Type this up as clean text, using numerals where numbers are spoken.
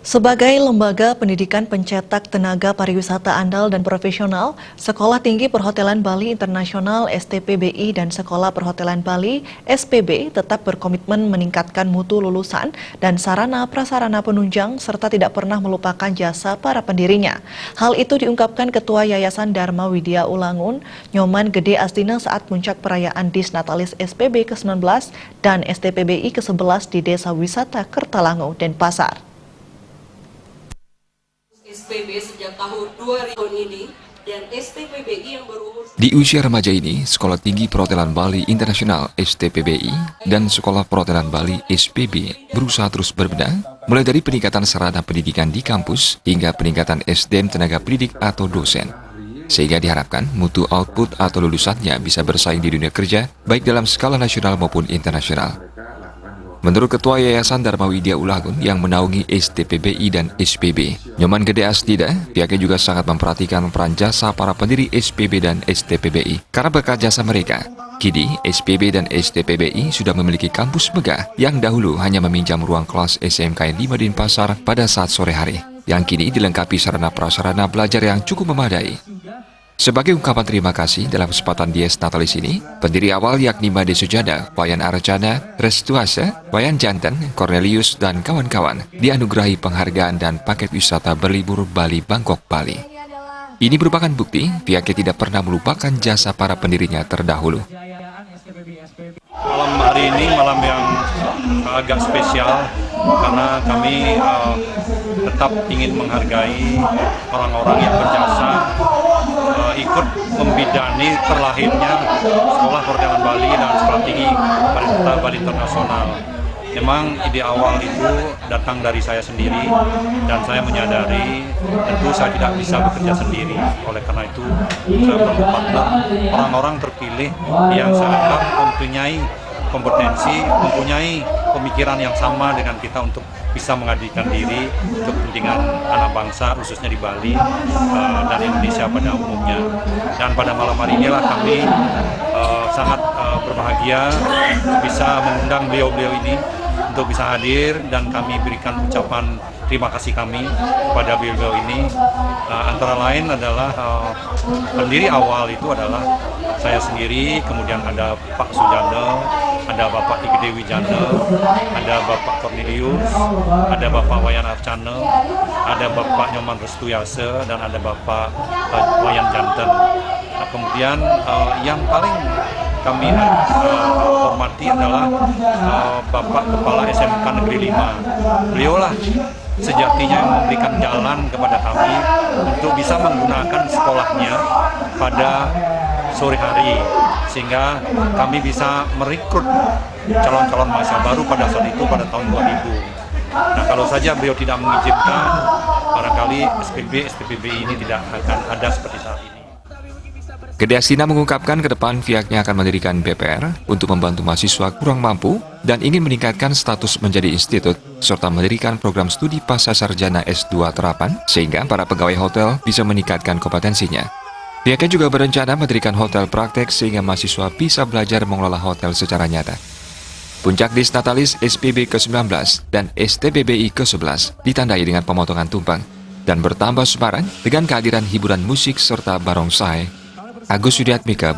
Sebagai lembaga pendidikan pencetak tenaga pariwisata andal dan profesional, Sekolah Tinggi Perhotelan Bali Internasional (STPBI) dan Sekolah Perhotelan Bali (SPB) tetap berkomitmen meningkatkan mutu lulusan dan sarana prasarana penunjang serta tidak pernah melupakan jasa para pendirinya. Hal itu diungkapkan Ketua Yayasan Dharma Widya Ulangun, Nyoman Gede Astina saat puncak perayaan Disnatalis SPB ke-19 dan STPBI ke-11 di Desa Wisata Kertalangu, Denpasar. SPB sejak tahun 2000 ini dan STPBI yang berumur. Di usia remaja ini, Sekolah Tinggi Perhotelan Bali Internasional (STPBI) dan Sekolah Perhotelan Bali (SPB) berusaha terus berbenah, mulai dari peningkatan sarana pendidikan di kampus hingga peningkatan SDM tenaga pendidik atau dosen. Sehingga diharapkan mutu output atau lulusannya bisa bersaing di dunia kerja, baik dalam skala nasional maupun internasional. Menurut Ketua Yayasan Dharma Widya Ulangun yang menaungi STPBI dan SPB, Nyoman Gede Astina, pihaknya juga sangat memperhatikan peran jasa para pendiri SPB dan STPBI. Karena berkat jasa mereka, kini SPB dan STPBI sudah memiliki kampus megah yang dahulu hanya meminjam ruang kelas SMK 5 Denpasar pada saat sore hari, yang kini dilengkapi sarana prasarana belajar yang cukup memadai. Sebagai ungkapan terima kasih dalam kesempatan Disnatalis ini, pendiri awal yakni Made Sujana, Wayan Arjana, Restuasa, Wayan Janten, Cornelius, dan kawan-kawan dianugerahi penghargaan dan paket wisata berlibur Bali Bangkok, Bali. Ini merupakan bukti pihaknya tidak pernah melupakan jasa para pendirinya terdahulu. Malam hari ini malam yang agak spesial karena kami tetap ingin menghargai orang-orang yang berjasa ikut membidani terlahirnya Sekolah Perhotelan Bali dan Sekolah Tinggi Pariwisata Bali Internasional. Memang ide awal itu datang dari saya sendiri dan saya menyadari tentu saya tidak bisa bekerja sendiri. Oleh karena itu saya berpartner orang-orang terpilih yang saya anggap mempunyai kompetensi, mempunyai pemikiran yang sama dengan kita untuk bisa menghadirkan diri untuk kepentingan anak bangsa khususnya di Bali dan Indonesia pada umumnya. Dan pada malam hari inilah kami sangat berbahagia bisa mengundang beliau-beliau ini untuk bisa hadir dan kami berikan ucapan terima kasih kami kepada beliau ini. Antara lain adalah pendiri awal itu adalah saya sendiri, kemudian ada Pak Sujana, ada Bapak Igede Wijana, ada Bapak Cornelius, ada Bapak Wayan Arjana, ada Bapak Nyoman Restuyase, dan ada Bapak Wayan Janten. Nah, kemudian yang paling kami hormati adalah Bapak Kepala SMK Negeri 5. Beliaulah sejatinya yang memberikan jalan kepada kami untuk bisa menggunakan sekolahnya pada sore hari, sehingga kami bisa merekrut calon-calon mahasiswa baru pada saat itu pada tahun 2000. Nah, kalau saja beliau tidak mengizinkan, barangkali STPB ini tidak akan ada seperti saat ini. Gede Astina mengungkapkan ke depan pihaknya akan mendirikan BPR untuk membantu mahasiswa kurang mampu dan ingin meningkatkan status menjadi institut, serta mendirikan program studi pasca sarjana S2 terapan sehingga para pegawai hotel bisa meningkatkan kompetensinya. Pihaknya juga berencana mendirikan hotel praktek sehingga mahasiswa bisa belajar mengelola hotel secara nyata. Puncak Disnatalis SPB ke-19 dan STPBI ke-11 ditandai dengan pemotongan tumpeng dan bertambah semarak dengan kehadiran hiburan musik serta barongsai. Agus Sudiatmika.